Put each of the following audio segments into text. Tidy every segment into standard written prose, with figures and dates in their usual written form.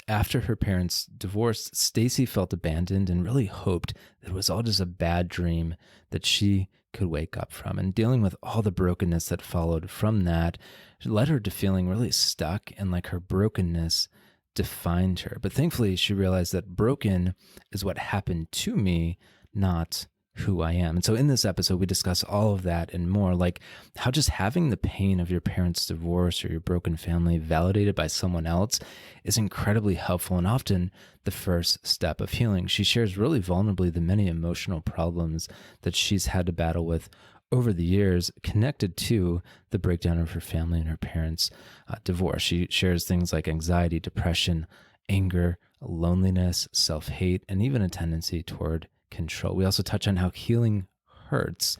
After her parents divorced, Stacey felt abandoned and really hoped that it was all just a bad dream that she could wake up from. And dealing with all the brokenness that followed from that led her to feeling really stuck and like her brokenness defined her. But thankfully, she realized that broken is what happened to me, not who I am. And so in this episode, we discuss all of that and more, like how just having the pain of your parents' divorce or your broken family validated by someone else is incredibly helpful and often the first step of healing. She shares really vulnerably the many emotional problems that she's had to battle with over the years connected to the breakdown of her family and her parents' divorce. She shares things like anxiety, depression, anger, loneliness, self-hate, and even a tendency toward control. We also touch on how healing hurts,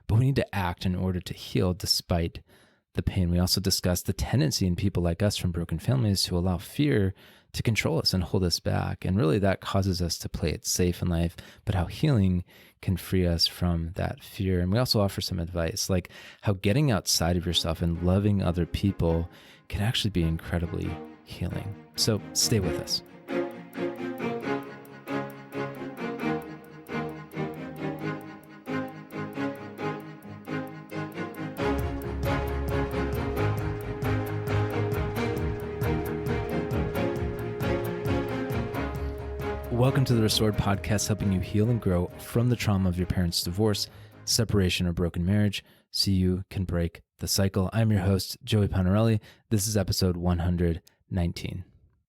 but we need to act in order to heal despite the pain. We also discuss the tendency in people like us from broken families to allow fear to control us and hold us back. And really that causes us to play it safe in life, but how healing can free us from that fear. And we also offer some advice, like how getting outside of yourself and loving other people can actually be incredibly healing. So stay with us. Welcome to the Restored Podcast, helping you heal and grow from the trauma of your parents' divorce, separation, or broken marriage so you can break the cycle. I'm your host, Joey Panarelli. This is episode 119.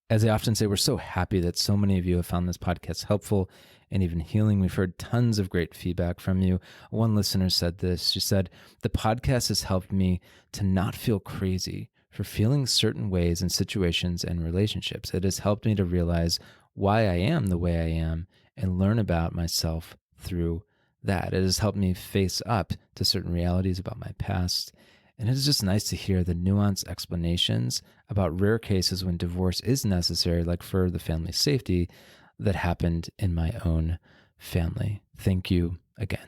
As I often say, we're so happy that so many of you have found this podcast helpful and even healing. We've heard tons of great feedback from you. One listener said this. She said, "The podcast has helped me to not feel crazy for feeling certain ways in situations and relationships. It has helped me to realize why I am the way I am and learn about myself through that. It has helped me face up to certain realities about my past. And it is just nice to hear the nuanced explanations about rare cases when divorce is necessary, like for the family's safety, that happened in my own family." Thank you again.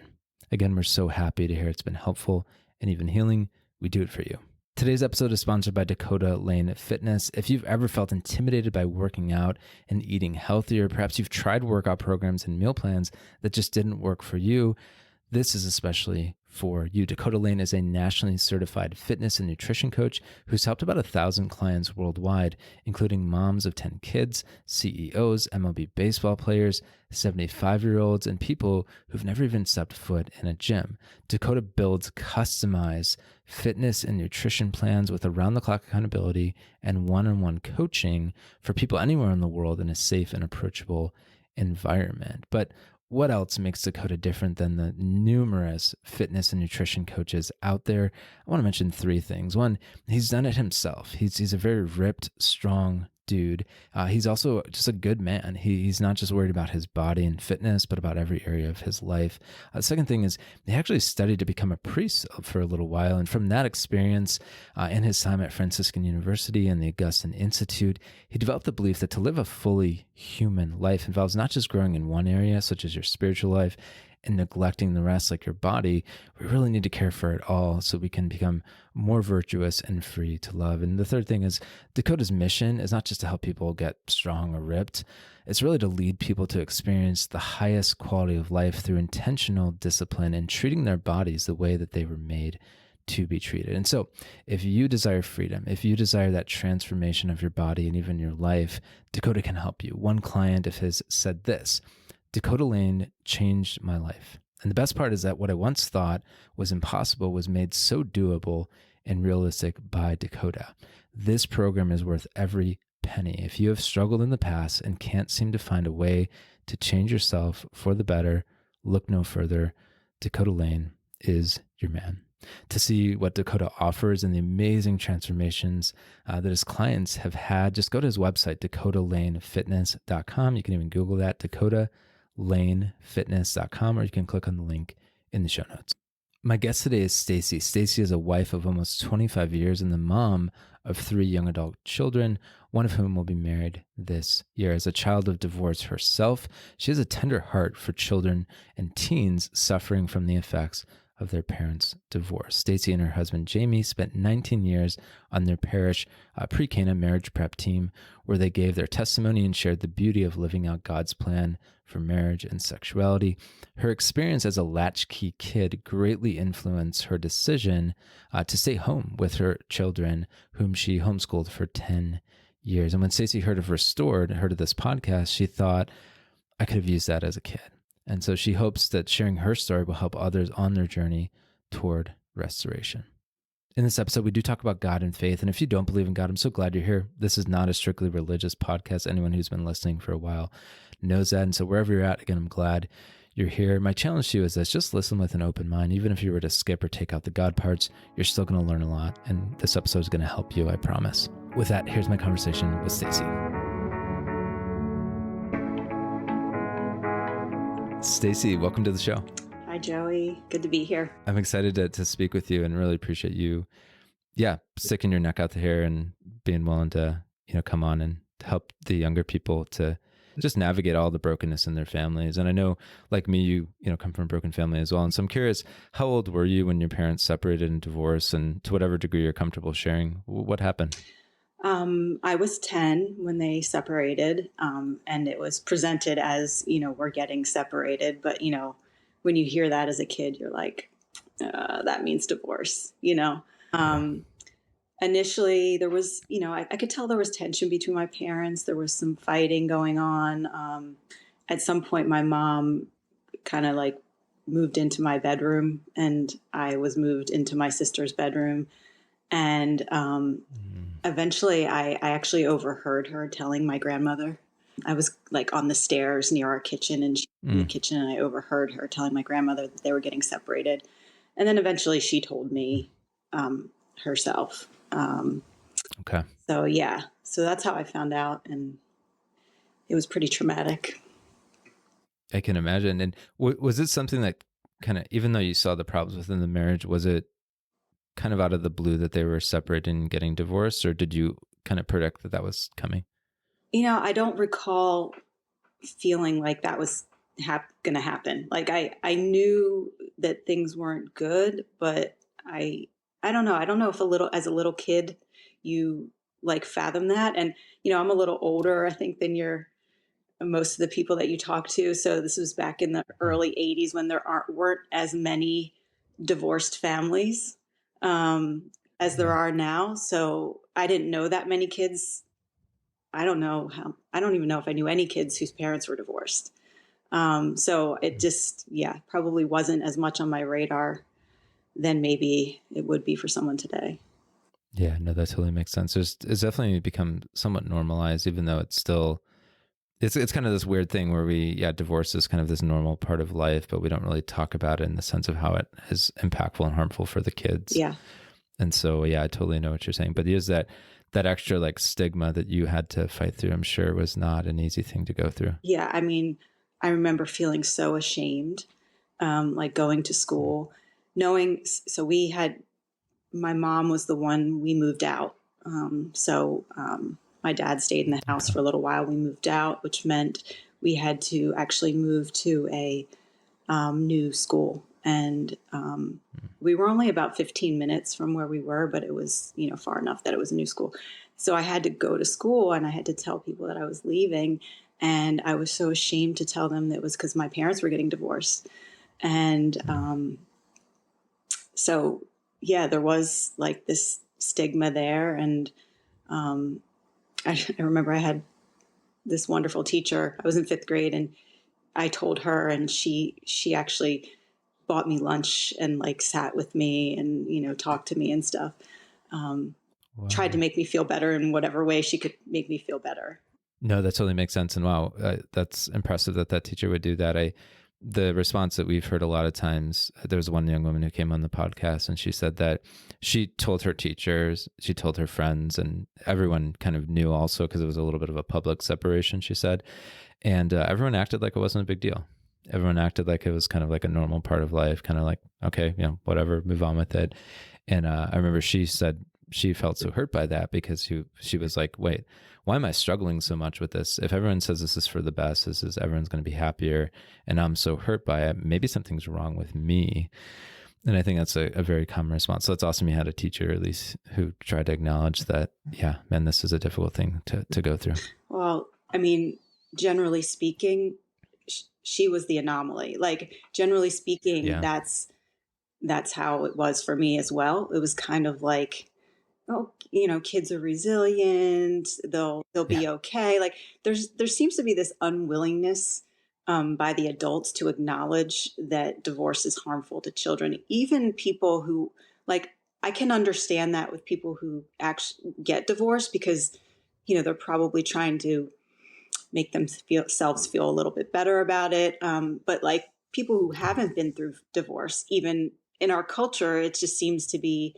Again, we're so happy to hear it's been helpful and even healing. We do it for you. Today's episode is sponsored by Dakota Lane Fitness. If you've ever felt intimidated by working out and eating healthier, perhaps you've tried workout programs and meal plans that just didn't work for you, this is especially for you. Dakota Lane is a nationally certified fitness and nutrition coach who's helped about 1,000 clients worldwide, including moms of 10 kids, CEOs, MLB baseball players, 75-year-olds, and people who've never even stepped foot in a gym. Dakota builds customized fitness and nutrition plans with around-the-clock accountability and one-on-one coaching for people anywhere in the world in a safe and approachable environment. But what else makes Dakota different than the numerous fitness and nutrition coaches out there? I want to mention three things. One, he's done it himself. He's a very ripped, strong dude. He's also just a good man. He's not just worried about his body and fitness, but about every area of his life. The second thing is he actually studied to become a priest for a little while. And from that experience in his time at Franciscan University and the Augustine Institute, he developed the belief that to live a fully human life involves not just growing in one area, such as your spiritual life, and neglecting the rest like your body. We really need to care for it all so we can become more virtuous and free to love. And the third thing is Dakota's mission is not just to help people get strong or ripped. It's really to lead people to experience the highest quality of life through intentional discipline and treating their bodies the way that they were made to be treated. And so if you desire freedom, if you desire that transformation of your body and even your life, Dakota can help you. One client of his said this: "Dakota Lane changed my life. And the best part is that what I once thought was impossible was made so doable and realistic by Dakota. This program is worth every penny. If you have struggled in the past and can't seem to find a way to change yourself for the better, look no further. Dakota Lane is your man." To see what Dakota offers and the amazing transformations that his clients have had, just go to his website, dakotalanefitness.com. You can even Google that, dakotalanefitness.com, or you can click on the link in the show notes. My guest today is Stacey. Stacey is a wife of almost 25 years and the mom of 3 young adult children, one of whom will be married this year. As a child of divorce herself, she has a tender heart for children and teens suffering from the effects of their parents' divorce. Stacey and her husband, Jamie, spent 19 years on their parish pre-Cana marriage prep team, where they gave their testimony and shared the beauty of living out God's plan for marriage and sexuality. Her experience as a latchkey kid greatly influenced her decision to stay home with her children, whom she homeschooled for 10 years. And when Stacey heard of Restored, heard of this podcast, she thought, I could have used that as a kid. And so she hopes that sharing her story will help others on their journey toward restoration. In this episode, we do talk about God and faith. And if you don't believe in God, I'm so glad you're here. This is not a strictly religious podcast. Anyone who's been listening for a while knows that. And so wherever you're at, again, I'm glad you're here. My challenge to you is this: just listen with an open mind. Even if you were to skip or take out the God parts, you're still going to learn a lot. And this episode is going to help you, I promise. With that, here's my conversation with Stacey. Stacey, welcome to the show. Hi, Joey. Good to be here. I'm excited to speak with you and really appreciate you, sticking your neck out there and being willing to, come on and help the younger people to just navigate all the brokenness in their families. And I know, like me, you come from a broken family as well. And so I'm curious, how old were you when your parents separated and divorced? And to whatever degree you're comfortable sharing, what happened? I was 10 when they separated, and it was presented as, we're getting separated. But, when you hear that as a kid, you're like, that means divorce, Initially, there was, I could tell there was tension between my parents. There was some fighting going on. At some point, my mom kind of like moved into my bedroom, and I was moved into my sister's bedroom. And eventually, I actually overheard her telling my grandmother. I was like on the stairs near our kitchen, and she was in the kitchen, and I overheard her telling my grandmother that they were getting separated. And then eventually she told me herself. Okay. So that's how I found out, and it was pretty traumatic. I can imagine. And was it something that kind of, even though you saw the problems within the marriage, was it kind of out of the blue that they were separated and getting divorced, or did you kind of predict that was coming? I don't recall feeling like that was going to happen. Like I knew that things weren't good, but I don't know. I don't know if as a little kid, you like fathom that. And, I'm a little older, I think, than most of the people that you talk to. So this was back in the early 80s when there weren't as many divorced families as there are now. So I didn't know that many kids. I don't even know if I knew any kids whose parents were divorced. So it just, probably wasn't as much on my radar than maybe it would be for someone today. Yeah, no, that totally makes sense. It's definitely become somewhat normalized, even though it's still, it's kind of this weird thing where divorce is kind of this normal part of life, but we don't really talk about it in the sense of how it is impactful and harmful for the kids. Yeah. And so, I totally know what you're saying. But is that extra like stigma that you had to fight through, I'm sure was not an easy thing to go through. Yeah. I mean, I remember feeling so ashamed, like going to school, knowing, so my mom was the one, we moved out. My dad stayed in the house for a little while. We moved out, which meant we had to actually move to a new school. And we were only about 15 minutes from where we were, but it was, far enough that it was a new school. So I had to go to school, and I had to tell people that I was leaving. And I was so ashamed to tell them that it was because my parents were getting divorced. And there was like this stigma there. And I remember I had this wonderful teacher. I was in 5th grade, and I told her, and she actually bought me lunch and like sat with me and, talked to me and stuff. Tried to make me feel better in whatever way she could make me feel better. No, that totally makes sense. And wow, that's impressive that teacher would do that. The response that we've heard a lot of times, there was one young woman who came on the podcast, and she said that she told her teachers, she told her friends, and everyone kind of knew also because it was a little bit of a public separation, she said. And everyone acted like it wasn't a big deal. Everyone acted like it was kind of like a normal part of life, kind of like, okay, whatever, move on with it. And I remember she said she felt so hurt by that because she was like, wait, why am I struggling so much with this? If everyone says this is for the best, everyone's going to be happier, and I'm so hurt by it, maybe something's wrong with me. And I think that's a very common response. So it's awesome you had a teacher, at least, who tried to acknowledge that, yeah, man, this is a difficult thing to go through. Well, I mean, generally speaking, she was the anomaly. Like, generally speaking, Yeah. that's how it was for me as well. It was kind of like, oh, kids are resilient. They'll Yeah. be okay. Like, there seems to be this unwillingness by the adults to acknowledge that divorce is harmful to children. Even people who, like, I can understand that with people who actually get divorced, because they're probably trying to make themselves feel a little bit better about it. But like people who haven't been through divorce, even in our culture, it just seems to be,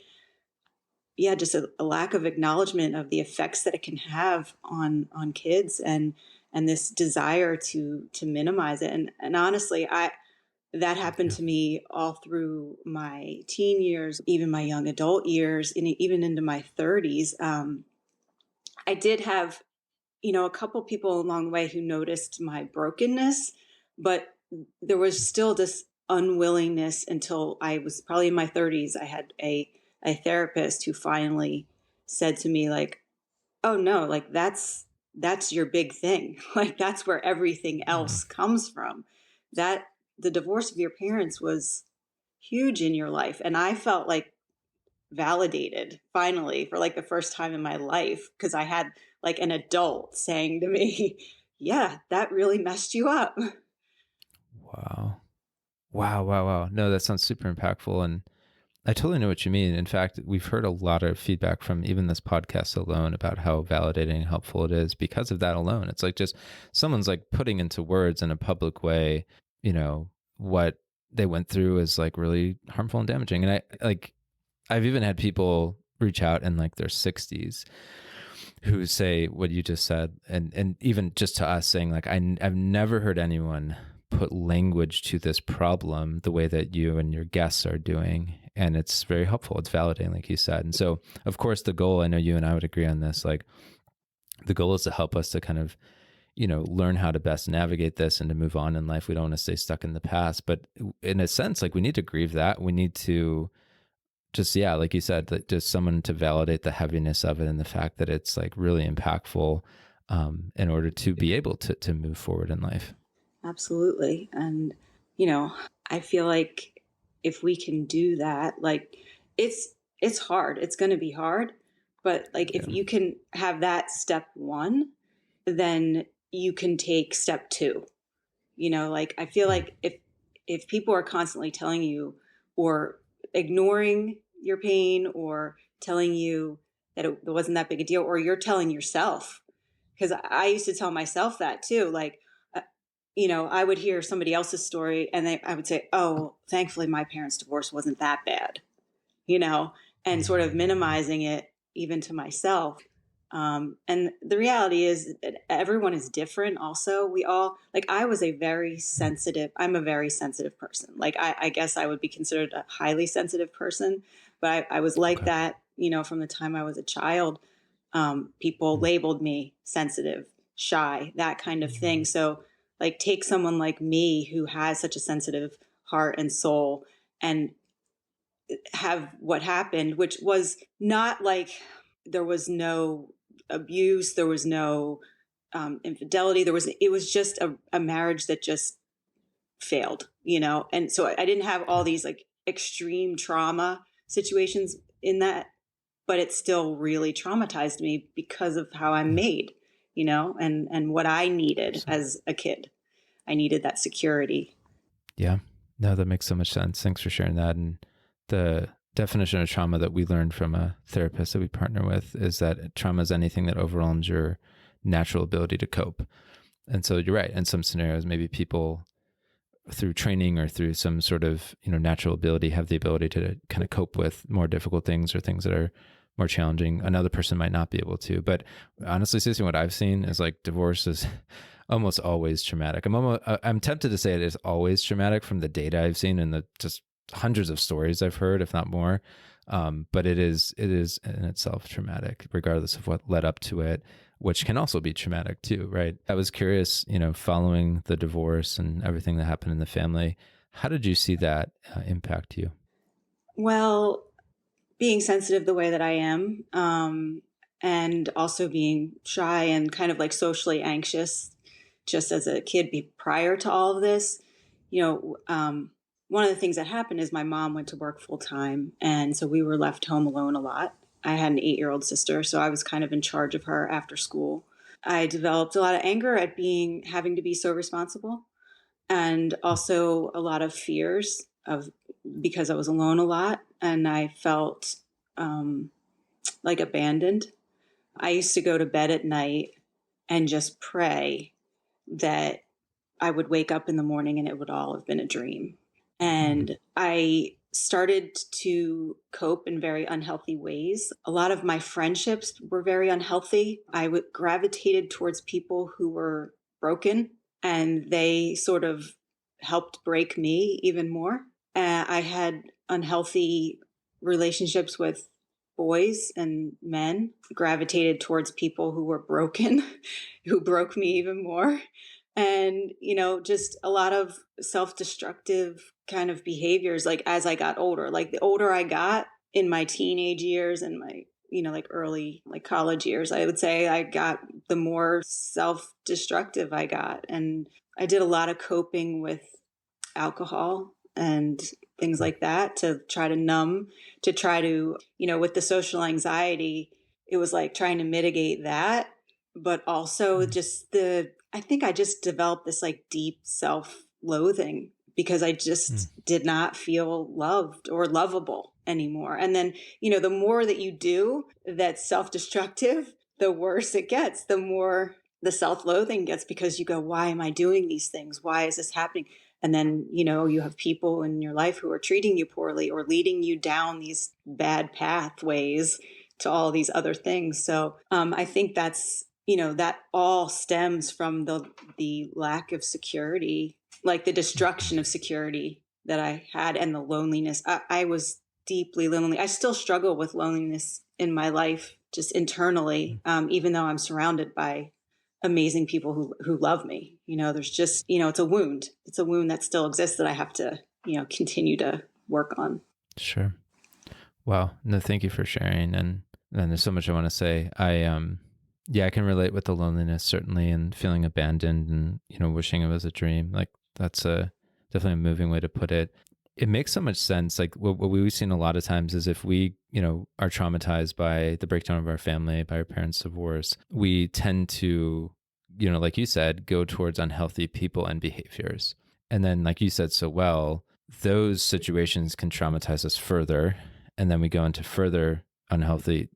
yeah, just a lack of acknowledgement of the effects that it can have on kids, and this desire to minimize it. And honestly, that happened Yeah. to me all through my teen years, even my young adult years, and even into my 30s. I did have a couple people along the way who noticed my brokenness, but there was still this unwillingness until I was probably in my 30s. I had a therapist who finally said to me, like, oh no, like that's your big thing. Like that's where everything Mm. else comes from. That the divorce of your parents was huge in your life. And I felt like validated finally for like the first time in my life, because I had like an adult saying to me, yeah, that really messed you up. Wow. Wow. Wow. Wow. No, that sounds super impactful. And I totally know what you mean. In fact, we've heard a lot of feedback from even this podcast alone about how validating and helpful it is because of that alone. It's like just someone's like putting into words in a public way, what they went through is like really harmful and damaging. And I've even had people reach out in like their 60s who say what you just said, and even just to us saying like I've never heard anyone put language to this problem the way that you and your guests are doing, and it's very helpful. It's validating, like you said. And so of course the goal, I know you and I would agree on this, like the goal is to help us to kind of learn how to best navigate this and to move on in life. We don't want to stay stuck in the past, but in a sense, like we need to grieve that. We need to just, yeah, like you said, like just someone to validate the heaviness of it and the fact that it's like really impactful, in order to be able to move forward in life. Absolutely. And, I feel like if we can do that, like it's hard. It's going to be hard. But like if Yeah. you can have that step one, then you can take step two. Like I feel Mm. like if people are constantly telling you or ignoring your pain or telling you that it wasn't that big a deal, or you're telling yourself, because I used to tell myself that too. Like, I would hear somebody else's story and I would say, oh, thankfully my parents' divorce wasn't that bad, you know, and sort of minimizing it even to myself. And the reality is that everyone is different. Also, we all, like, I'm a very sensitive person. Like, I guess I would be considered a highly sensitive person, but I was like Okay. that, from the time I was a child. People Mm. labeled me sensitive, shy, that kind of thing. So, like, take someone like me who has such a sensitive heart and soul, and have what happened, which was not like there was no abuse, there was no infidelity, it was just a marriage that just failed, and so I didn't have all Yeah. these like extreme trauma situations in that, but it still really traumatized me because of how I'm Yeah. made, and what I needed So, as a kid. I needed that security. yeah. No, that makes so much sense. Thanks for sharing that. And the definition of trauma that we learned from a therapist that we partner with is that trauma is anything that overwhelms your natural ability to cope. And so you're right. In some scenarios, maybe people through training or through some sort of natural ability have the ability to kind of cope with more difficult things or things that are more challenging. Another person might not be able to. But honestly, Stacey, what I've seen is like divorce is almost always traumatic. I'm tempted to say it is always traumatic from the data I've seen and the just hundreds of stories I've heard, if not more. But it is in itself traumatic, regardless of what led up to it, which can also be traumatic too, right? I was curious, following the divorce and everything that happened in the family, how did you see that impact you? Well, being sensitive the way that I am, and also being shy and kind of like socially anxious just as a kid prior to all of this, you know, one of the things that happened is my mom went to work full time. And so we were left home alone a lot. I had an 8-year-old sister, so I was kind of in charge of her after school. I developed a lot of anger at having to be so responsible, and also a lot of fears of because I was alone a lot and I felt um, like abandoned. I used to go to bed at night and just pray that I would wake up in the morning and it would all have been a dream. And I started to cope in very unhealthy ways. A lot of my friendships were very unhealthy. Gravitated towards people who were broken, and they sort of helped break me even more. I had unhealthy relationships with boys and men, gravitated towards people who were broken, who broke me even more. And, just a lot of self-destructive kind of behaviors, like as I got older. Like the older I got in my teenage years and my, like early, like college years, I would say I got, the more self-destructive I got. And I did a lot of coping with alcohol and things like that to try to numb, to try to, with the social anxiety, it was like trying to mitigate that. But also I think I just developed this like deep self-loathing because I just did not feel loved or lovable anymore. And then, the more that you do that's self-destructive, the worse it gets, the more the self-loathing gets, because you go, why am I doing these things? Why is this happening? And then, you have people in your life who are treating you poorly or leading you down these bad pathways to all these other things. So I think that's, that all stems from the lack of security, like the destruction of security that I had, and the loneliness. I was deeply lonely. I still struggle with loneliness in my life, just internally, even though I'm surrounded by amazing people who love me. There's just, it's a wound. It's a wound that still exists that I have to, continue to work on. Sure. Wow. No, thank you for sharing. And there's so much I want to say. I can relate with the loneliness, certainly, and feeling abandoned and, wishing it was a dream. Like that's definitely a moving way to put it. It makes so much sense. Like what we've seen a lot of times is if we, are traumatized by the breakdown of our family, by our parents' divorce, we tend to, like you said, go towards unhealthy people and behaviors. And then, like you said so well, those situations can traumatize us further. And then we go into further unhealthy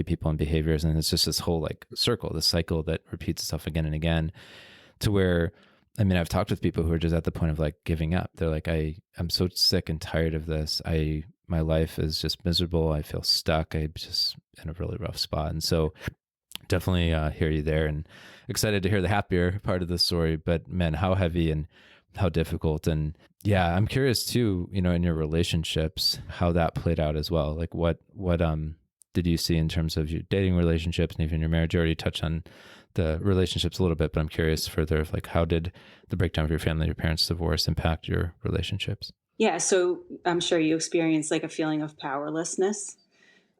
people and behaviors. And it's just this whole like circle, this cycle that repeats itself again and again, to where, I've talked with people who are just at the point of like giving up. They're like, I'm so sick and tired of this. My life is just miserable. I feel stuck. I'm just in a really rough spot. And so definitely hear you there, and excited to hear the happier part of the story, but man, how heavy and how difficult. And yeah, I'm curious too, in your relationships, how that played out as well. Like what did you see in terms of your dating relationships and even your marriage? You already touched on the relationships a little bit, but I'm curious further of like, how did the breakdown of your family, your parents' divorce impact your relationships? Yeah. So I'm sure you experienced like a feeling of powerlessness.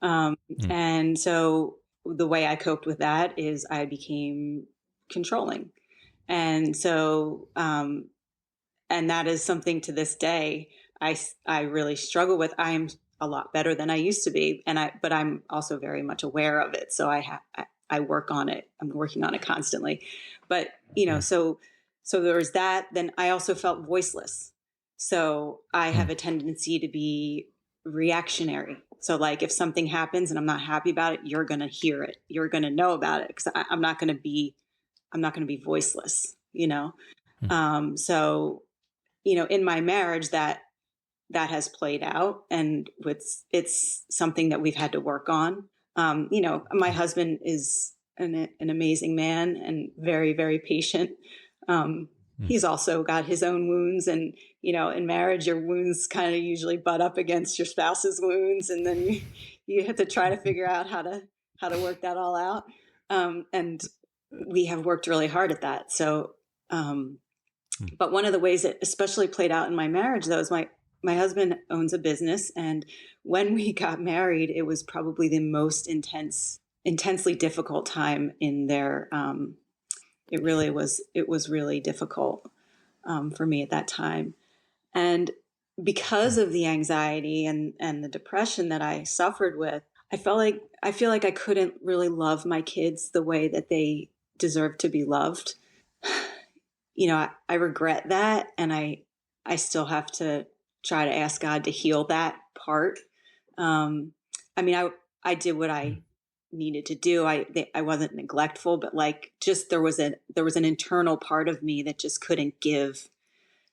And so the way I coped with that is I became controlling. And so, and that is something to this day I really struggle with. I'm a lot better than I used to be, but I'm also very much aware of it. So I work on it. I'm working on it constantly. But so there was that. Then I also felt voiceless. So I have a tendency to be reactionary. So like if something happens and I'm not happy about it, you're going to hear it. You're going to know about it, because I'm not going to be voiceless. So in my marriage that has played out, and it's something that we've had to work on. My husband is an amazing man and very, very patient. He's also got his own wounds, and in marriage, your wounds kind of usually butt up against your spouse's wounds, and then you have to try to figure out how to work that all out. And we have worked really hard at that. So, but one of the ways it especially played out in my marriage, though, is my husband owns a business, and when we got married, it was probably the most intensely difficult time in their, it was really difficult for me at that time. And because of the anxiety and the depression that I suffered with, I feel like I couldn't really love my kids the way that they deserve to be loved. I regret that, and I still have to try to ask God to heal that part. I mean, I did what I needed to do. I wasn't neglectful, but like just there was an internal part of me that just couldn't give,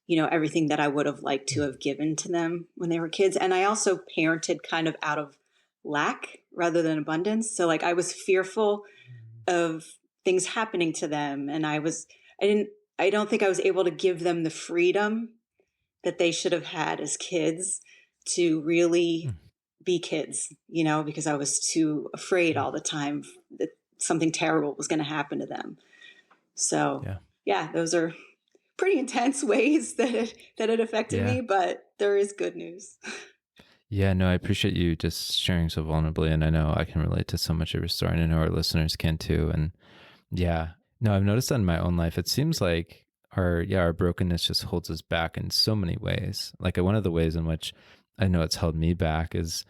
everything that I would have liked to have given to them when they were kids. And I also parented kind of out of lack rather than abundance. So like I was fearful of things happening to them, and I don't think I was able to give them the freedom that they should have had as kids to really be kids, because I was too afraid all the time that something terrible was going to happen to them. So yeah, those are pretty intense ways that it affected me, but there is good news. Yeah, no, I appreciate you just sharing so vulnerably. And I know I can relate to so much of your story, and I know our listeners can too. And yeah, no, I've noticed that in my own life. It seems like our brokenness just holds us back in so many ways. Like one of the ways in which I know it's held me back is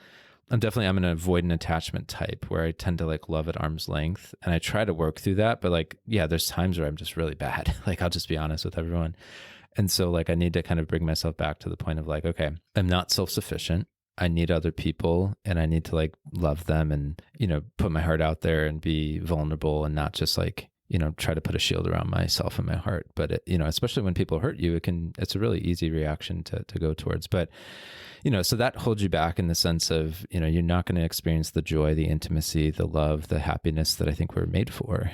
I'm an avoidant attachment type where I tend to like love at arm's length, and I try to work through that. But like, yeah, there's times where I'm just really bad. Like, I'll just be honest with everyone. And so like, I need to kind of bring myself back to the point of like, okay, I'm not self-sufficient. I need other people, and I need to like love them and, put my heart out there and be vulnerable and not just like, try to put a shield around myself and my heart. But, especially when people hurt you, it's a really easy reaction to go towards. But, so that holds you back in the sense of, you're not going to experience the joy, the intimacy, the love, the happiness that I think we're made for.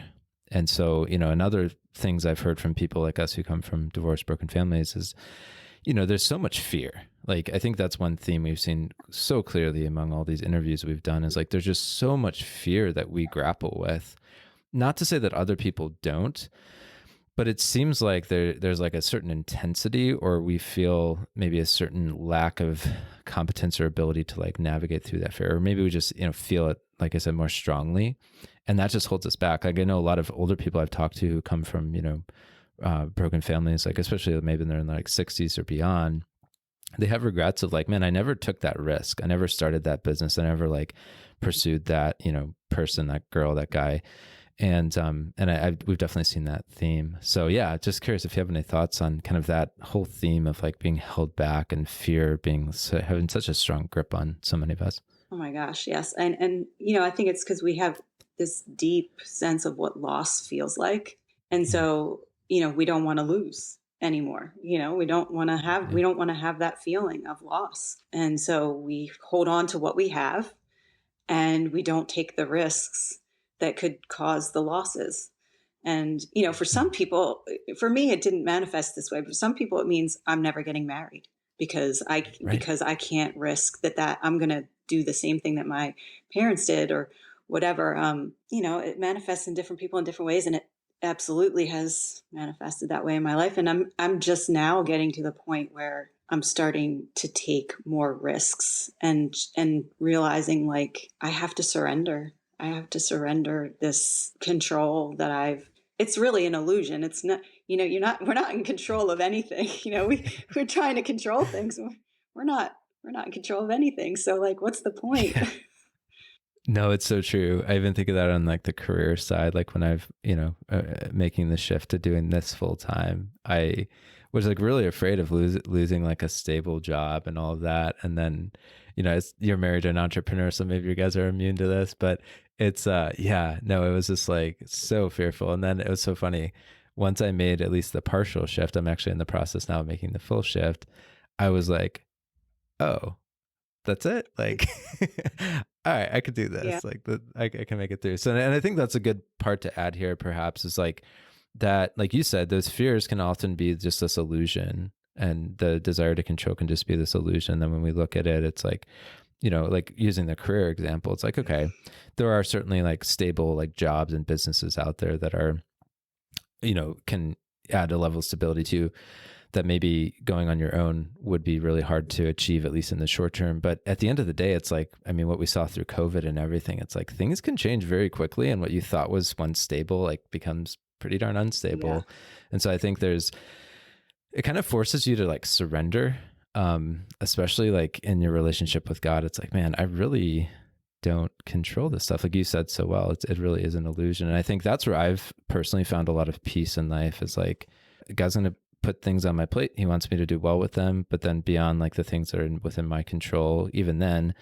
And so, and other things I've heard from people like us who come from divorced, broken families is, there's so much fear. Like, I think that's one theme we've seen so clearly among all these interviews we've done is like, there's just so much fear that we grapple with. Not to say that other people don't, but it seems like there's like a certain intensity, or we feel maybe a certain lack of competence or ability to like navigate through that fear. Or maybe we just, feel it, like I said, more strongly. And that just holds us back. Like I know a lot of older people I've talked to who come from, broken families, like especially maybe they're in like 60s or beyond, they have regrets of like, man, I never took that risk. I never started that business. I never like pursued that, person, that girl, that guy. And we've definitely seen that theme. So yeah, just curious if you have any thoughts on kind of that whole theme of like being held back and fear having such a strong grip on so many of us. Oh my gosh. Yes. And, I think it's because we have this deep sense of what loss feels like. And so, we don't want to lose anymore. We don't want to have that feeling of loss. And so we hold on to what we have, and we don't take the risks that could cause the losses. And, for some people, for me, it didn't manifest this way, but for some people, it means I'm never getting married because I can't risk that I'm going to do the same thing that my parents did or whatever. It manifests in different people in different ways. And it absolutely has manifested that way in my life. And I'm just now getting to the point where I'm starting to take more risks and realizing like I have to surrender. I have to surrender this control that it's really an illusion. It's not, we're not in control of anything. We're trying to control things. We're not in control of anything. So like, what's the point? Yeah. No, it's so true. I even think of that on like the career side. Like when I've, making the shift to doing this full time, I was like really afraid of losing like a stable job and all of that. And then, you're married to an entrepreneur, so maybe you guys are immune to this, but it's, it was just like so fearful. And then it was so funny. Once I made at least the partial shift, I'm actually in the process now of making the full shift. I was like, oh, that's it. Like, all right, I could do this. Yeah. Like I can make it through. So, and I think that's a good part to add here, perhaps, is like that, like you said, those fears can often be just this illusion, and the desire to control can just be this illusion. And then when we look at it, it's like, like using the career example, it's like, okay, there are certainly like stable like jobs and businesses out there that are, can add a level of stability to that maybe going on your own would be really hard to achieve, at least in the short term. But at the end of the day, it's like, I mean, what we saw through COVID and everything, it's like things can change very quickly. And what you thought was once stable, like becomes pretty darn unstable. Yeah. And so I think it kind of forces you to like surrender, especially like in your relationship with God. It's like, man, I really don't control this stuff. Like you said so well, it really is an illusion. And I think that's where I've personally found a lot of peace in life, is like, God's going to put things on my plate. He wants me to do well with them, but then beyond like the things that are within my control, even then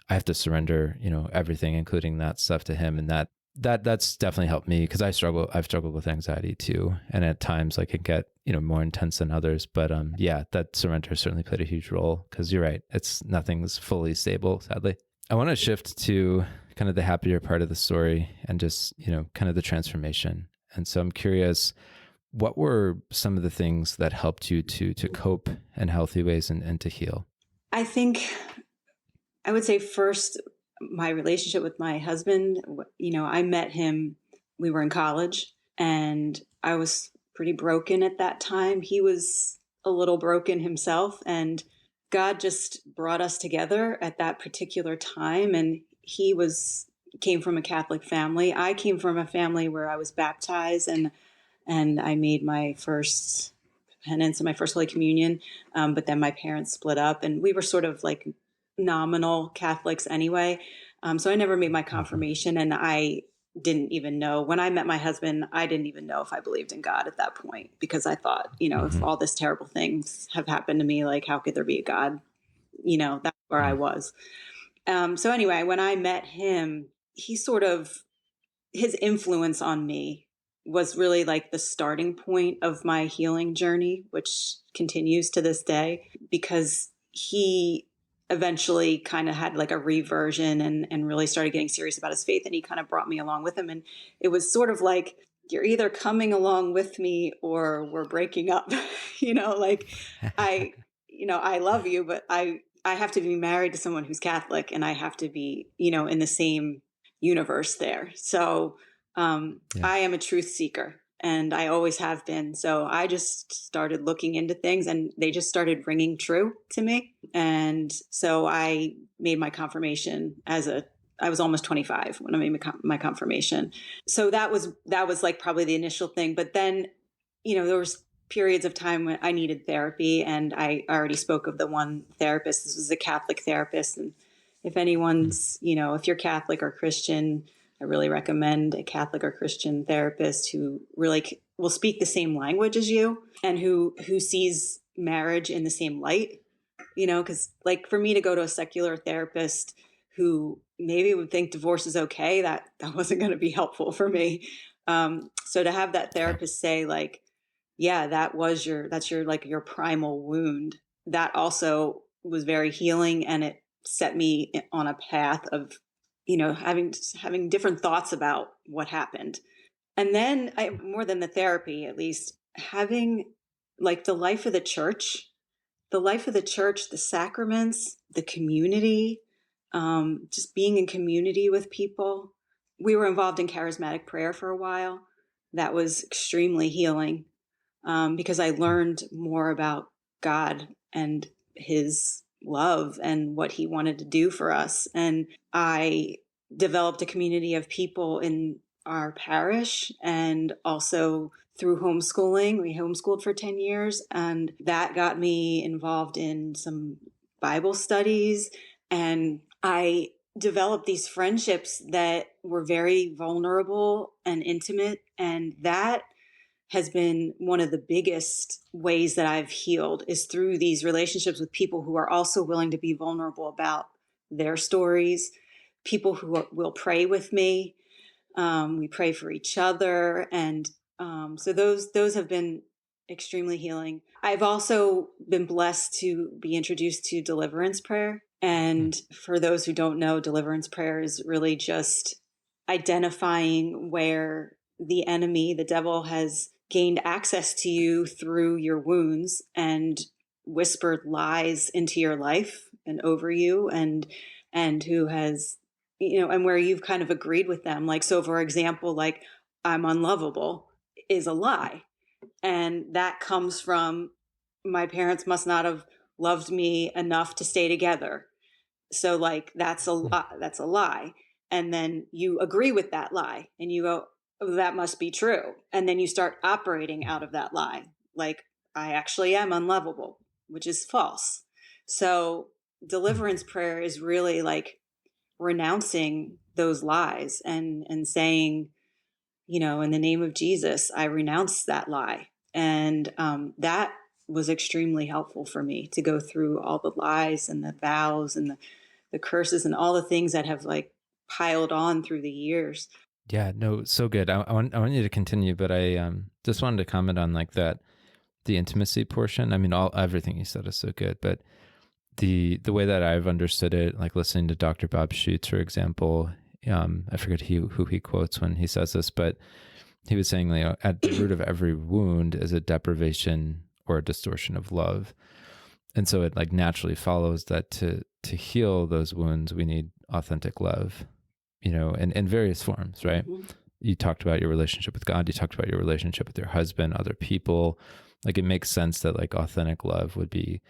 I have to surrender, everything, including that stuff, to him. And that's definitely helped me, because I've struggled with anxiety too. And at times like it get, more intense than others. But yeah, that surrender certainly played a huge role, because you're right. Nothing's fully stable, sadly. I want to shift to kind of the happier part of the story and just, kind of the transformation. And so I'm curious, what were some of the things that helped you to cope in healthy ways and to heal? I think I would say first, my relationship with my husband. I met him, we were in college, and I was pretty broken at that time. He was a little broken himself, and God just brought us together at that particular time. And he came from a Catholic family. I came from a family where I was baptized, and I made my first penance and my first Holy Communion. But then my parents split up, and we were sort of like nominal Catholics anyway. So I never made my confirmation, and I didn't even know. When I met my husband, I didn't even know if I believed in God at that point, because I thought, if all this terrible things have happened to me, like how could there be a God? That's where I was. So anyway, when I met him, his influence on me was really like the starting point of my healing journey, which continues to this day, because he eventually kind of had like a reversion and really started getting serious about his faith. And he kind of brought me along with him. And it was sort of like, you're either coming along with me or we're breaking up, like I love you, but I have to be married to someone who's Catholic, and I have to be, in the same universe there. So I am a truth seeker, and I always have been. So I just started looking into things, and they just started ringing true to me. And so I made my confirmation I was almost 25 when I made my confirmation. So that was like probably the initial thing. But then, there was periods of time when I needed therapy, and I already spoke of the one therapist. This was a Catholic therapist. And if anyone's, if you're Catholic or Christian, I really recommend a Catholic or Christian therapist who really will speak the same language as you, and who sees marriage in the same light, because like for me to go to a secular therapist who maybe would think divorce is okay, that wasn't going to be helpful for me. So to have that therapist say like, yeah, that's your like your primal wound, that also was very healing. And it set me on a path of, having different thoughts about what happened. And then more than the therapy, at least, having like the life of the church, the sacraments, the community, just being in community with people. We were involved in charismatic prayer for a while. That was extremely healing, because I learned more about God and his love and what he wanted to do for us. And I developed a community of people in our parish, and also through homeschooling. We homeschooled for 10 years, and that got me involved in some Bible studies. And I developed these friendships that were very vulnerable and intimate. And that has been one of the biggest ways that I've healed, is through these relationships with people who are also willing to be vulnerable about their stories, people who will pray with me. We pray for each other. And so those have been extremely healing. I've also been blessed to be introduced to deliverance prayer. And for those who don't know, deliverance prayer is really just identifying where the enemy, the devil, has gained access to you through your wounds and whispered lies into your life and over you, and who has, and where you've kind of agreed with them. Like, so for example, like, I'm unlovable is a lie. And that comes from my parents must not have loved me enough to stay together. So like that's a that's a lie. And then you agree with that lie and you go, oh, that must be true. And then you start operating out of that lie. Like I actually am unlovable, which is false. So deliverance prayer is really like renouncing those lies and saying, you know, in the name of Jesus, I renounce that lie. And that was extremely helpful for me to go through all the lies and the vows and the curses and all the things that have like piled on through the years. Yeah, no, so good. I want you to continue, but I just wanted to comment on like that, the intimacy portion. I mean, everything you said is so good, but the way that I've understood it, like listening to Dr. Bob Schutz, for example, I forget who he quotes when he says this, but he was saying, you know, at the root of every wound is a deprivation or a distortion of love. And so it like naturally follows that to heal those wounds, we need authentic love, you know, in various forms, right? Mm-hmm. You talked about your relationship with God, you talked about your relationship with your husband, other people. Like it makes sense that like authentic love would be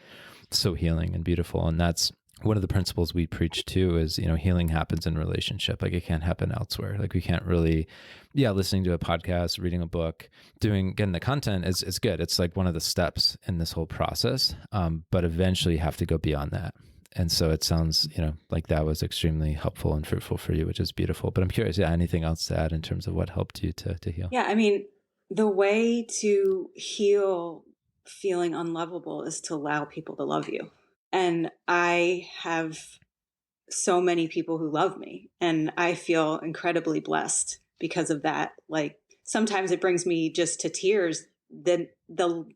so healing and beautiful. And that's one of the principles we preach too is, you know, healing happens in relationship. Like it can't happen elsewhere. Like we can't really, listening to a podcast, reading a book, getting the content is good. It's like one of the steps in this whole process. But eventually you have to go beyond that. And so it sounds, you know, like that was extremely helpful and fruitful for you, which is beautiful. But I'm curious, anything else to add in terms of what helped you to heal? Yeah, I mean, the way to heal feeling unlovable is to allow people to love you. And I have so many people who love me, and I feel incredibly blessed because of that. Like sometimes it brings me just to tears, the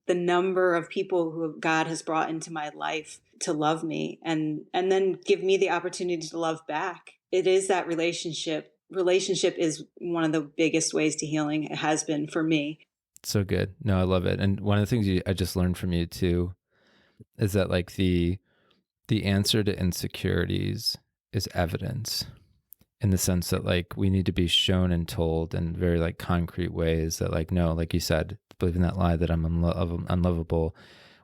number of people who God has brought into my life to love me and then give me the opportunity to love back. It is that relationship is one of the biggest ways to healing. It has been for me. So good. No, I love it. And one of the things I just learned from you too is that like the answer to insecurities is evidence, in the sense that like we need to be shown and told in very like concrete ways that like, no, like you said, believing that lie that I'm unlovable,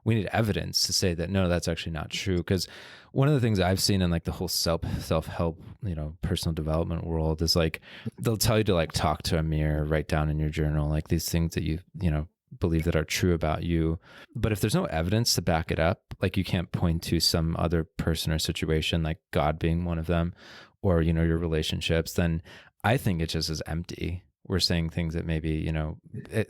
we need evidence to say that no, that's actually not true. Because one of the things I've seen in like the whole self-help, you know, personal development world is like they'll tell you to like talk to a mirror, write down in your journal like these things that you know, believe that are true about you. But if there's no evidence to back it up, like you can't point to some other person or situation, like God being one of them, or, you know, your relationships, then I think it just is empty. We're saying things that maybe, you know,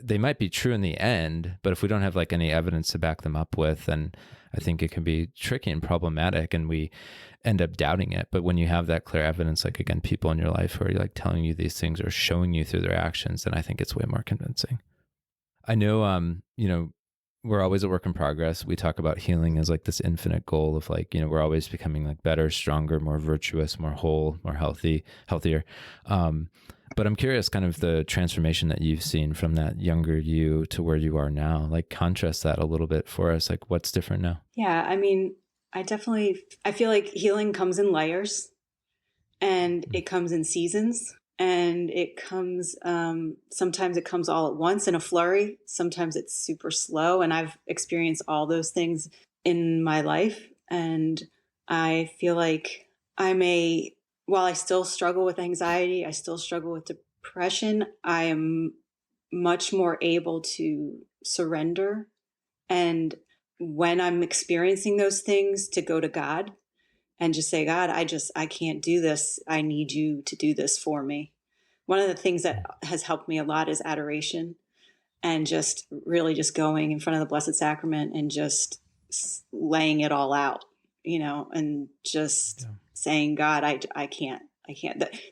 they might be true in the end, but if we don't have like any evidence to back them up with, then I think it can be tricky and problematic and we end up doubting it. But when you have that clear evidence, like again, people in your life who are like telling you these things or showing you through their actions, then I think it's way more convincing. I know, you know, we're always a work in progress. We talk about healing as like this infinite goal of like, you know, we're always becoming like better, stronger, more virtuous, more whole, more healthier. But I'm curious kind of the transformation that you've seen from that younger you to where you are now. Like contrast that a little bit for us. Like what's different now? Yeah, I mean, I feel like healing comes in layers and it comes in seasons and it comes, sometimes it comes all at once in a flurry. Sometimes it's super slow. And I've experienced all those things in my life. And I feel like while I still struggle with anxiety, I still struggle with depression, I am much more able to surrender. And when I'm experiencing those things, to go to God and just say, God, I can't do this. I need you to do this for me. One of the things that has helped me a lot is adoration and just really just going in front of the Blessed Sacrament and just laying it all out, you know, and just saying, God, I can't.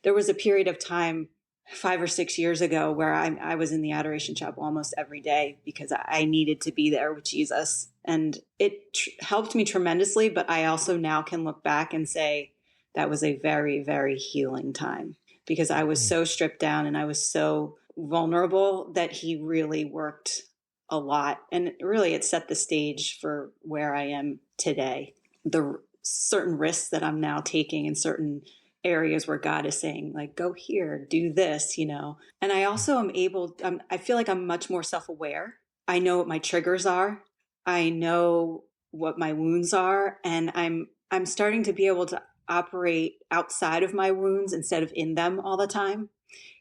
There was a period of time 5 or 6 years ago where I was in the Adoration Chapel almost every day because I needed to be there with Jesus. And it helped me tremendously. But I also now can look back and say that was a very, very healing time because I was so stripped down and I was so vulnerable that he really worked a lot. And really, it set the stage for where I am today. The certain risks that I'm now taking in certain areas where God is saying, like, go here, do this, you know. And I also am I feel like I'm much more self-aware. I know what my triggers are. I know what my wounds are, and I'm starting to be able to operate outside of my wounds instead of in them all the time.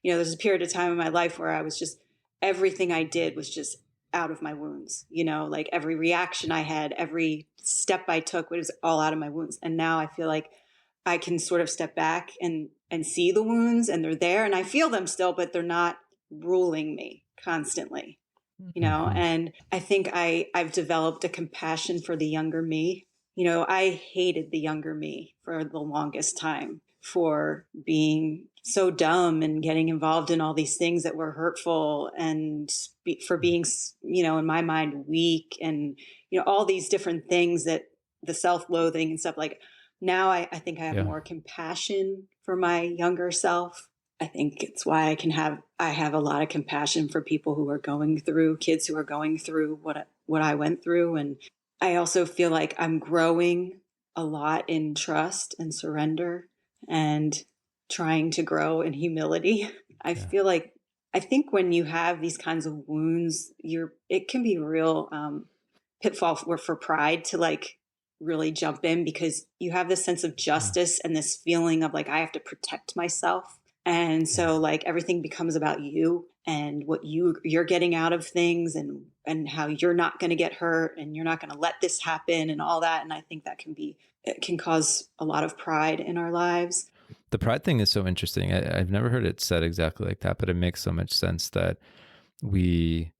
There's a period of time in my life where I was just, everything I did was just out of my wounds, like every reaction I had, every step I took was all out of my wounds. And now I feel like I can sort of step back and see the wounds, and they're there and I feel them still, but they're not ruling me constantly, Mm-hmm. and I think I've developed a compassion for the younger me. I hated the younger me for the longest time for being so dumb and getting involved in all these things that were hurtful, and for being, in my mind, weak, and, all these different things, that the self-loathing and stuff. Like, now I think I have Yeah. more compassion for my younger self. I think it's why I have a lot of compassion for people who are going through, kids who are going through what I went through. And I also feel like I'm growing a lot in trust and surrender, and trying to grow in humility. I Yeah. feel like, I think when you have these kinds of wounds, it can be a real pitfall for pride to, like, really jump in, because you have this sense of Mm. justice and this feeling of, like, I have to protect myself. And Yeah. so, like, everything becomes about you and what you're getting out of things, and how you're not going to get hurt, and you're not going to let this happen, and all that. And I think it can cause a lot of pride in our lives. The pride thing is so interesting. I've never heard it said exactly like that, but it makes so much sense that we,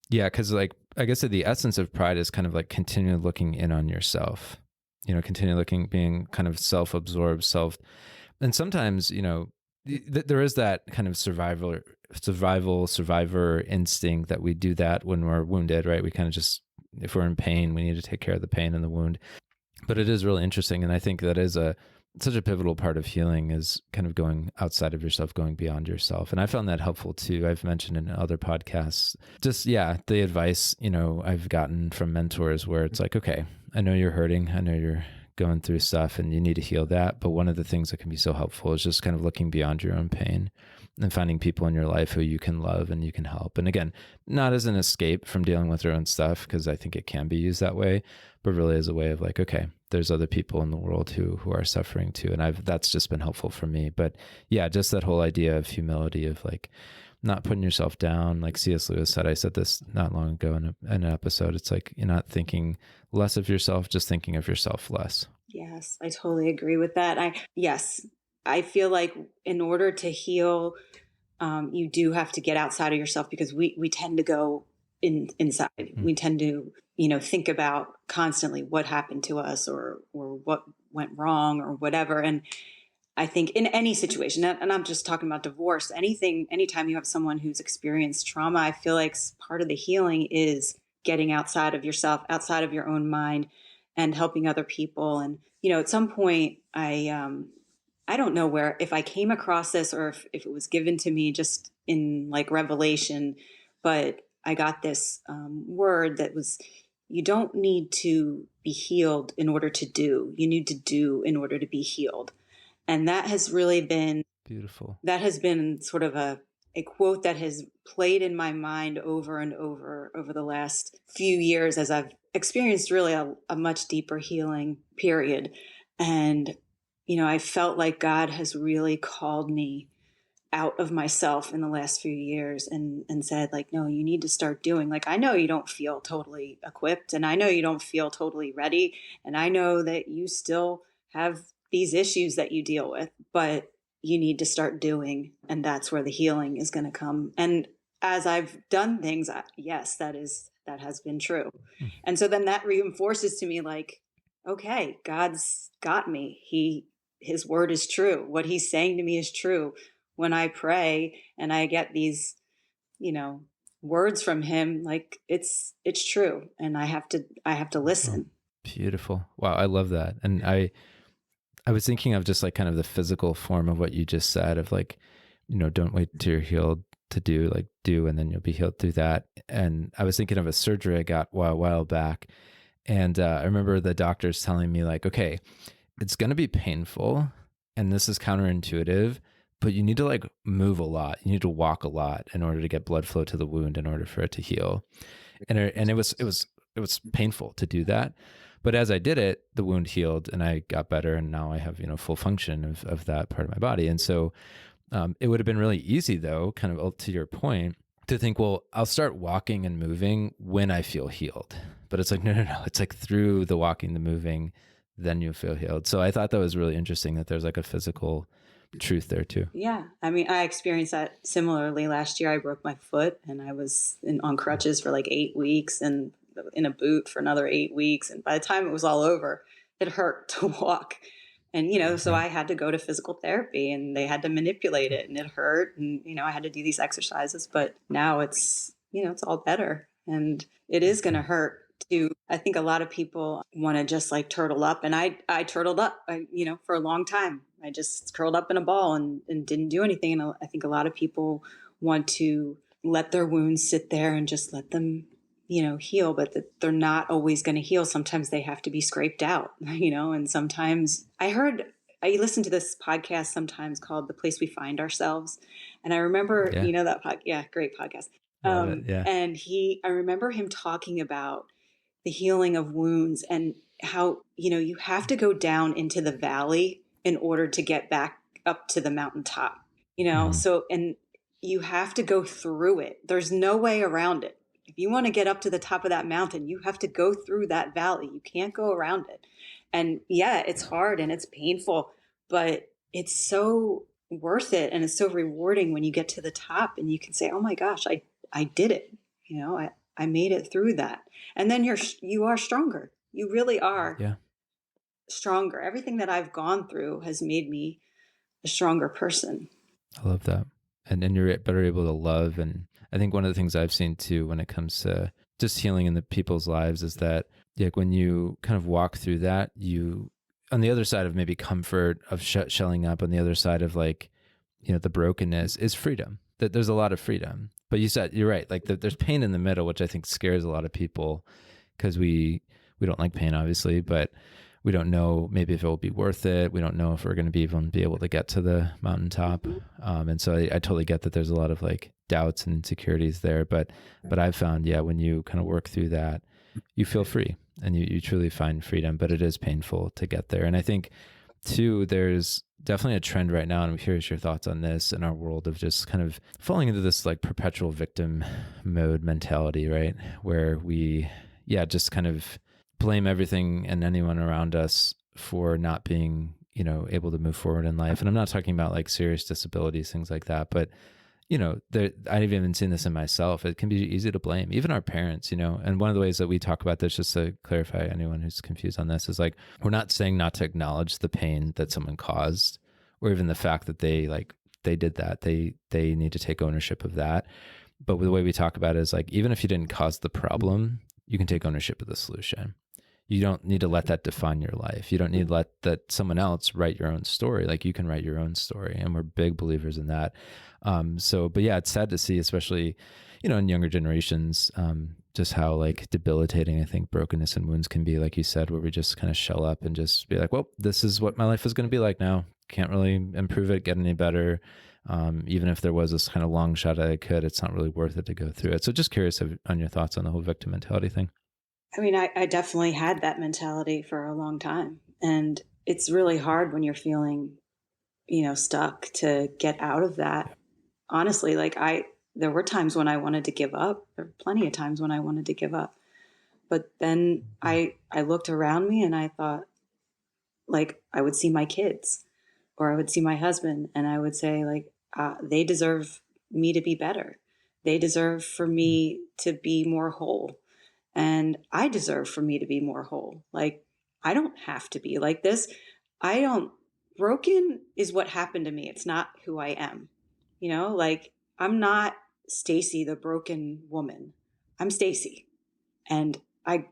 yeah, because like, I guess the essence of pride is kind of like continually looking in on yourself, continually looking, being kind of self-absorbed, and sometimes, there is that kind of survivor instinct that we do that when we're wounded, right? We kind of just, if we're in pain, we need to take care of the pain and the wound. But it is really interesting, and I think that is such a pivotal part of healing, is kind of going outside of yourself, going beyond yourself. And I found that helpful too. I've mentioned in other podcasts, just, yeah, the advice, I've gotten from mentors, where it's like, okay, I know you're hurting, I know you're going through stuff and you need to heal that, but one of the things that can be so helpful is just kind of looking beyond your own pain and finding people in your life who you can love and you can help. And again, not as an escape from dealing with your own stuff, because I think it can be used that way, but really as a way of like, okay, there's other people in the world who are suffering too. And that's just been helpful for me. But yeah, just that whole idea of humility, of like not putting yourself down. Like C.S. Lewis said, I said this not long ago in an episode, it's like, you're not thinking less of yourself, just thinking of yourself less. Yes, I totally agree with that. Yes, I feel like in order to heal, you do have to get outside of yourself, because we tend to go inside. Mm. We tend to, think about constantly what happened to us, or what went wrong, or whatever. And I think in any situation, and I'm just talking about divorce, anytime you have someone who's experienced trauma, I feel like part of the healing is getting outside of yourself, outside of your own mind, and helping other people. And, at some point, I don't know where, if I came across this, or if it was given to me just in, like, revelation, but I got this word that was, you don't need to be healed in order to do, you need to do in order to be healed. And that has really been, Beautiful. that has been sort of a quote that has played in my mind over and over the last few years, as I've experienced really a much deeper healing period. And, I felt like God has really called me out of myself in the last few years, and said, like, no, you need to start doing. Like, I know you don't feel totally equipped, and I know you don't feel totally ready, and I know that you still have these issues that you deal with, but you need to start doing, and that's where the healing is going to come. And as I've done things, yes, that has been true. Mm. And so then that reinforces to me, like, okay, God's got me. His word is true. What he's saying to me is true. When I pray and I get these, words from him, like, it's true. And I have to Oh, listen. beautiful. Wow. I love that. And I was thinking of just like kind of the physical form of what you just said, of like, don't wait till you're healed to do, like, do, and then you'll be healed through that. And I was thinking of a surgery I got a while back. And I remember the doctors telling me, like, okay, it's going to be painful and this is counterintuitive, but you need to like move a lot. You need to walk a lot in order to get blood flow to the wound, in order for it to heal. And it was it was painful to do that. But as I did it, the wound healed and I got better. And now I have, full function of that part of my body. And so it would have been really easy though, kind of to your point, to think, well, I'll start walking and moving when I feel healed. But it's like, no. It's like through the walking, the moving, then you feel healed. So I thought that was really interesting that there's like a physical truth there too. Yeah. I mean, I experienced that similarly last year. I broke my foot and I was on crutches for like 8 weeks and in a boot for another 8 weeks. And by the time it was all over, it hurt to walk. And, so I had to go to physical therapy and they had to manipulate it and it hurt. And, I had to do these exercises, but now it's, it's all better and it is going to hurt too. I think a lot of people want to just like turtle up. And I turtled up, for a long time. I just curled up in a ball and didn't do anything. And I think a lot of people want to let their wounds sit there and just let them, heal, but that they're not always going to heal. Sometimes they have to be scraped out, and sometimes I listened to this podcast sometimes called The Place We Find Ourselves. And I remember, that great podcast. And I remember him talking about the healing of wounds and how, you have to go down into the valley in order to get back up to the mountaintop, so, and you have to go through it. There's no way around it. If you want to get up to the top of that mountain, you have to go through that valley. You can't go around it. And yeah, it's hard and it's painful, but it's so worth it. And it's so rewarding when you get to the top and you can say, oh my gosh, I did it. I made it through that. And then you are stronger. You really are stronger. Everything that I've gone through has made me a stronger person. I love that. And you're better able to love. And I think one of the things I've seen too, when it comes to just healing in the people's lives, is that like when you kind of walk through that, you, on the other side of maybe comfort of shelling up, on the other side of like, the brokenness is freedom. That there's a lot of freedom. But you're right. Like there's pain in the middle, which I think scares a lot of people because we don't like pain, obviously, but we don't know maybe if it will be worth it. We don't know if we're going to even be able to get to the mountaintop. And so I totally get that there's a lot of like doubts and insecurities there. But I've found, when you kind of work through that, you feel free and you truly find freedom, but it is painful to get there. And I think too, there's definitely a trend right now, and I'm curious your thoughts on this, in our world of just kind of falling into this like perpetual victim mode mentality, right? Where we, just kind of blame everything and anyone around us for not being, able to move forward in life. And I'm not talking about like serious disabilities, things like that, but I've even seen this in myself. It can be easy to blame even our parents, and one of the ways that we talk about this, just to clarify anyone who's confused on this, is like, we're not saying not to acknowledge the pain that someone caused, or even the fact that they did that. They need to take ownership of that. But the way we talk about it is like, even if you didn't cause the problem, you can take ownership of the solution. You don't need to let that define your life. You don't need to let that someone else write your own story. Like, you can write your own story, and we're big believers in that. But it's sad to see, especially, in younger generations, just how like debilitating I think brokenness and wounds can be, like you said, where we just kind of shell up and just be like, well, this is what my life is going to be like now. Can't really improve it, get any better. Even if there was this kind of long shot I could, it's not really worth it to go through it. So just curious on your thoughts on the whole victim mentality thing. I mean, I definitely had that mentality for a long time. And it's really hard when you're feeling, stuck, to get out of that. Honestly, like there were times when I wanted to give up. There were plenty of times when I wanted to give up. But then I looked around me and I thought, like, I would see my kids or I would see my husband and I would say, like, they deserve me to be better. They deserve for me to be more whole. And I deserve for me to be more whole. Like, I don't have to be like this. Broken is what happened to me. It's not who I am. Like, I'm not Stacey, the broken woman. I'm Stacey. And I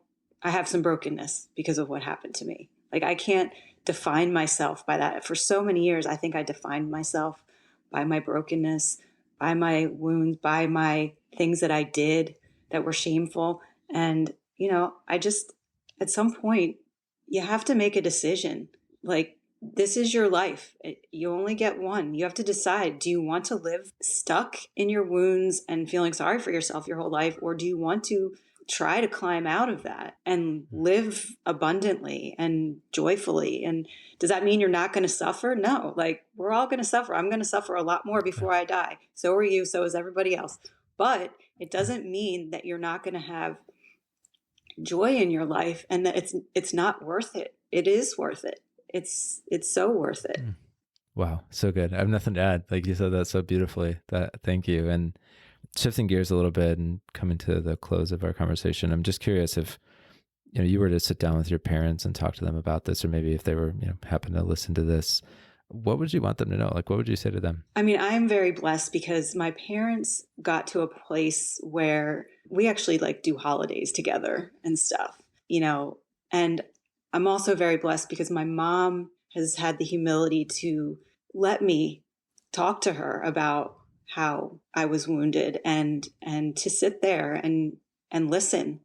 have some brokenness because of what happened to me. Like, I can't define myself by that. For so many years, I think I defined myself by my brokenness, by my wounds, by my things that I did that were shameful. And, I just, at some point, you have to make a decision. Like, this is your life. You only get one. You have to decide, do you want to live stuck in your wounds and feeling sorry for yourself your whole life? Or do you want to try to climb out of that and live abundantly and joyfully. And does that mean you're not going to suffer? No, like we're all going to suffer. I'm going to suffer a lot more before I die. So are you. So is everybody else. But it doesn't mean that you're not going to have joy in your life and that it's not worth it. It is worth it. It's so worth it. Wow. So good. I have nothing to add. Like you said that so beautifully. Thank you. And shifting gears a little bit and coming to the close of our conversation, I'm just curious if, you were to sit down with your parents and talk to them about this, or maybe if they were, happen to listen to this, what would you want them to know? Like, what would you say to them? I mean, I am very blessed because my parents got to a place where we actually like do holidays together and stuff, and I'm also very blessed because my mom has had the humility to let me talk to her about how I was wounded and to sit there and listen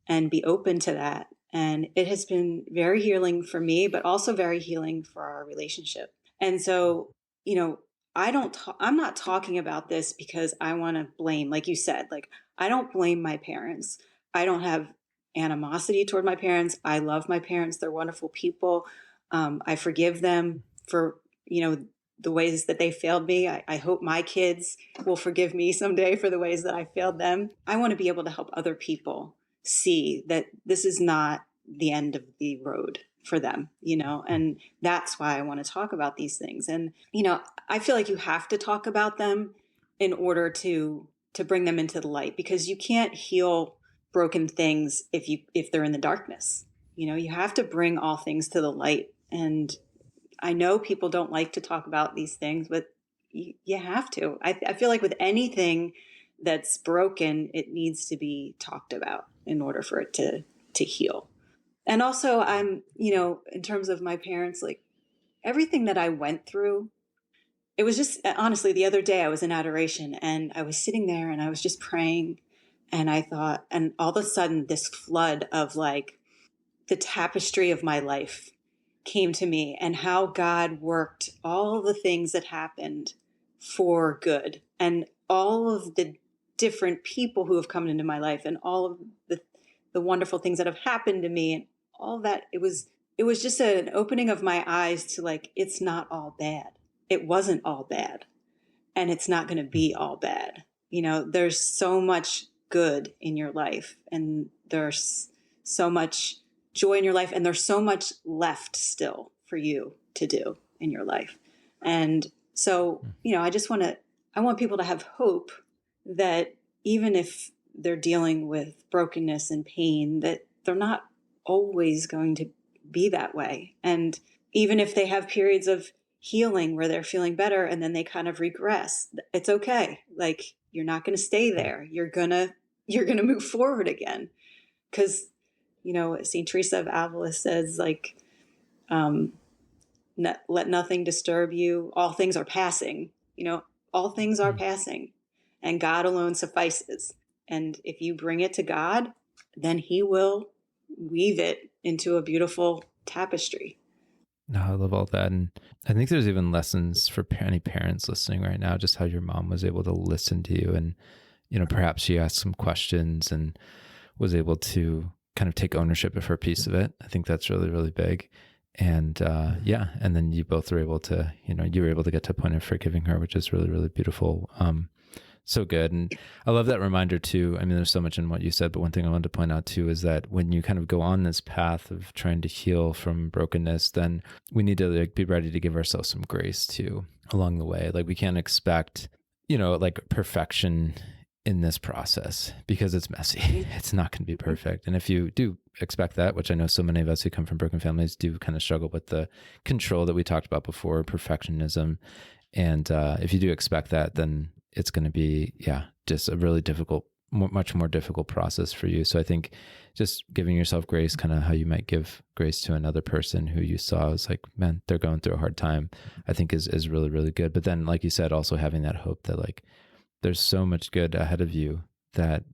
and be open to that. And it has been very healing for me, but also very healing for our relationship. And so, I'm not talking about this because I want to blame, like you said, like I don't blame my parents. I don't have animosity toward my parents. I love my parents. They're wonderful people. I forgive them for, the ways that they failed me. I hope my kids will forgive me someday for the ways that I failed them. I want to be able to help other people see that this is not the end of the road for them, and that's why I want to talk about these things. And, I feel like you have to talk about them in order to bring them into the light, because you can't heal broken things if they're in the darkness. You have to bring all things to the light. And I know people don't like to talk about these things, but you have to. I feel like with anything that's broken, it needs to be talked about in order for it to heal. And also I'm, in terms of my parents, like everything that I went through, it was just, honestly, the other day I was in adoration and I was sitting there and I was just praying, and I thought, and all of a sudden this flood of like the tapestry of my life came to me, and how God worked all the things that happened for good, and all of the different people who have come into my life, and all of the wonderful things that have happened to me, and all that. It was just an opening of my eyes to like, it's not all bad. It wasn't all bad, and it's not going to be all bad. There's so much good in your life, and there's so much joy in your life, and there's so much left still for you to do in your life. And so, I want people to have hope that even if they're dealing with brokenness and pain, that they're not always going to be that way. And even if they have periods of healing where they're feeling better and then they kind of regress, it's okay. Like, you're not going to stay there. You're going to move forward again. Because St. Teresa of Avila says, like, let nothing disturb you. All things are passing. All things are passing, and God alone suffices. And if you bring it to God, then He will weave it into a beautiful tapestry. No, I love all that. And I think there's even lessons for any parents listening right now, just how your mom was able to listen to you. And, perhaps she asked some questions and was able to kind of take ownership of her piece of it. I think that's really, really big. And and then you both were able to, you were able to get to a point of forgiving her, which is really, really beautiful. So good. And I love that reminder too. I mean, there's so much in what you said, but one thing I wanted to point out too is that when you kind of go on this path of trying to heal from brokenness, then we need to be ready to give ourselves some grace too along the way. Like, we can't expect, perfection in this process, because it's messy. It's not going to be perfect. And if you do expect that, which I know so many of us who come from broken families do kind of struggle with the control that we talked about before, perfectionism. And if you do expect that, then it's going to be, just a really difficult, much more difficult process for you. So I think just giving yourself grace, kind of how you might give grace to another person who you saw as like, man, they're going through a hard time, I think is really, really good. But then, like you said, also having that hope that like, there's so much good ahead of you that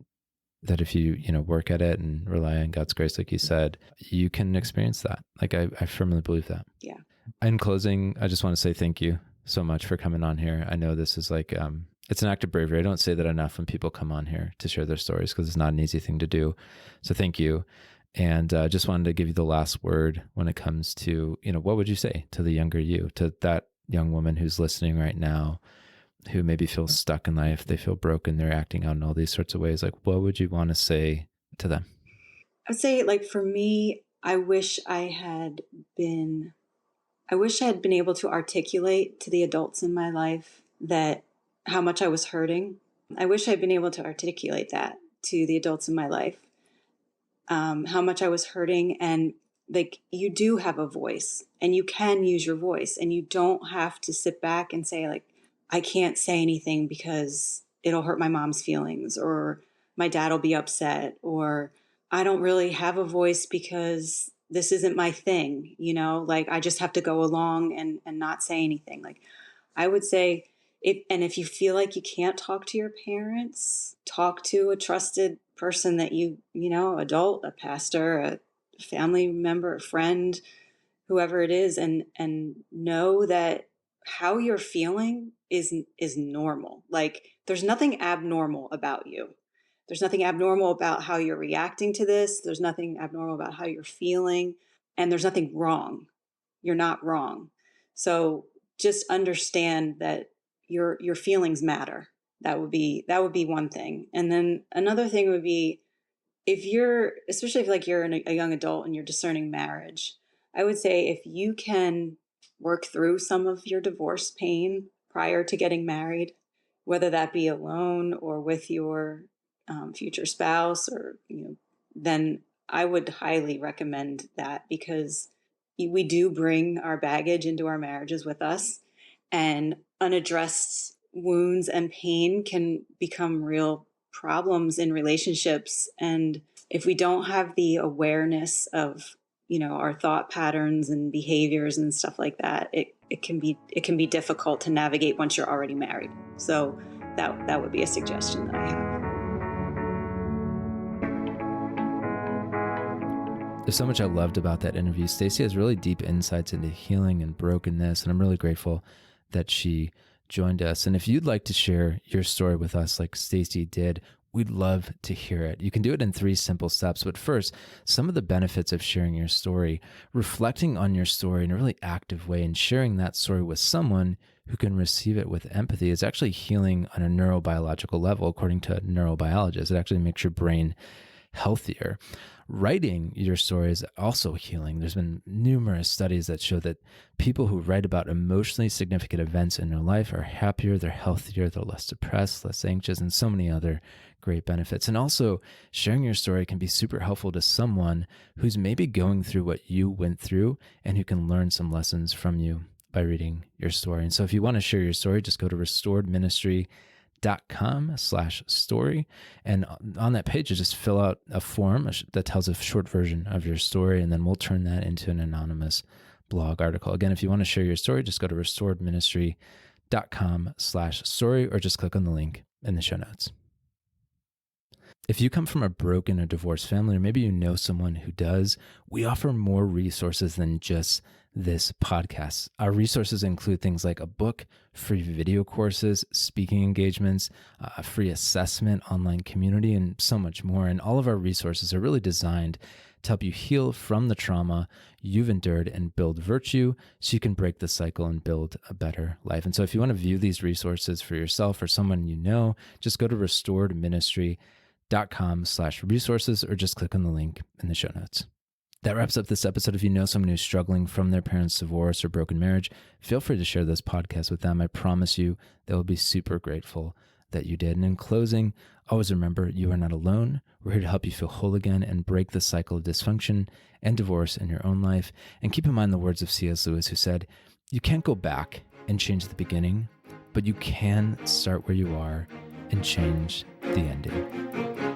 if you, work at it and rely on God's grace, like you said, you can experience that. Like, I firmly believe that. Yeah. In closing, I just want to say thank you so much for coming on here. I know this is like, It's an act of bravery. I don't say that enough when people come on here to share their stories because it's not an easy thing to do. So thank you. And just wanted to give you the last word when it comes to, what would you say to the younger you, to that young woman who's listening right now, who maybe feels stuck in life, they feel broken, they're acting out in all these sorts of ways. Like, what would you want to say to them? I would say, like, for me, I wish I had been able to articulate to the adults in my life that how much I was hurting. I wish I'd been able to articulate that to the adults in my life, how much I was hurting. And like, you do have a voice and you can use your voice, and you don't have to sit back and say, like, I can't say anything because it'll hurt my mom's feelings, or my dad will be upset, or I don't really have a voice because this isn't my thing, like I just have to go along and not say anything. Like, I would say, if you feel like you can't talk to your parents, talk to a trusted person that adult, a pastor, a family member, a friend, whoever it is, and know that how you're feeling is normal. Like, there's nothing abnormal about you. There's nothing abnormal about how you're reacting to this. There's nothing abnormal about how you're feeling, and there's nothing wrong. You're not wrong. So just understand that your feelings matter. That would be one thing. And then another thing would be, especially if like you're a young adult and you're discerning marriage, I would say if you can work through some of your divorce pain prior to getting married, whether that be alone or with your future spouse, or then I would highly recommend that, because we do bring our baggage into our marriages with us, and unaddressed wounds and pain can become real problems in relationships. And if we don't have the awareness of our thought patterns and behaviors and stuff like that, it can be difficult to navigate once you're already married. So that would be a suggestion that I have. There's so much I loved about that interview. Stacey has really deep insights into healing and brokenness, and I'm really grateful that she joined us. And if you'd like to share your story with us like Stacey did, we'd love to hear it. You can do it in 3 simple steps. But first, some of the benefits of sharing your story, reflecting on your story in a really active way and sharing that story with someone who can receive it with empathy is actually healing on a neurobiological level. According to neurobiologists, it actually makes your brain healthier. Writing your story is also healing. There's been numerous studies that show that people who write about emotionally significant events in their life are happier, they're healthier, they're less depressed, less anxious, and so many other great benefits. And also, sharing your story can be super helpful to someone who's maybe going through what you went through and who can learn some lessons from you by reading your story. And so if you want to share your story, just go to restoredministry.com/story. And on that page, you just fill out a form that tells a short version of your story, and then we'll turn that into an anonymous blog article. Again, if you want to share your story, just go to restoredministry.com/story, or just click on the link in the show notes. If you come from a broken or divorced family, or maybe you know someone who does, we offer more resources than just this podcast. Our resources include things like a book, free video courses, speaking engagements, a free assessment, online community, and so much more. And all of our resources are really designed to help you heal from the trauma you've endured and build virtue so you can break the cycle and build a better life. And so if you want to view these resources for yourself or someone you know, just go to restoredministry.com/resources, or just click on the link in the show notes. That wraps up this episode. If you know someone who's struggling from their parents' divorce or broken marriage, feel free to share this podcast with them. I promise you they'll be super grateful that you did. And in closing, always remember, you are not alone. We're here to help you feel whole again and break the cycle of dysfunction and divorce in your own life. And keep in mind the words of C.S. Lewis, who said, "You can't go back and change the beginning, but you can start where you are and change the ending."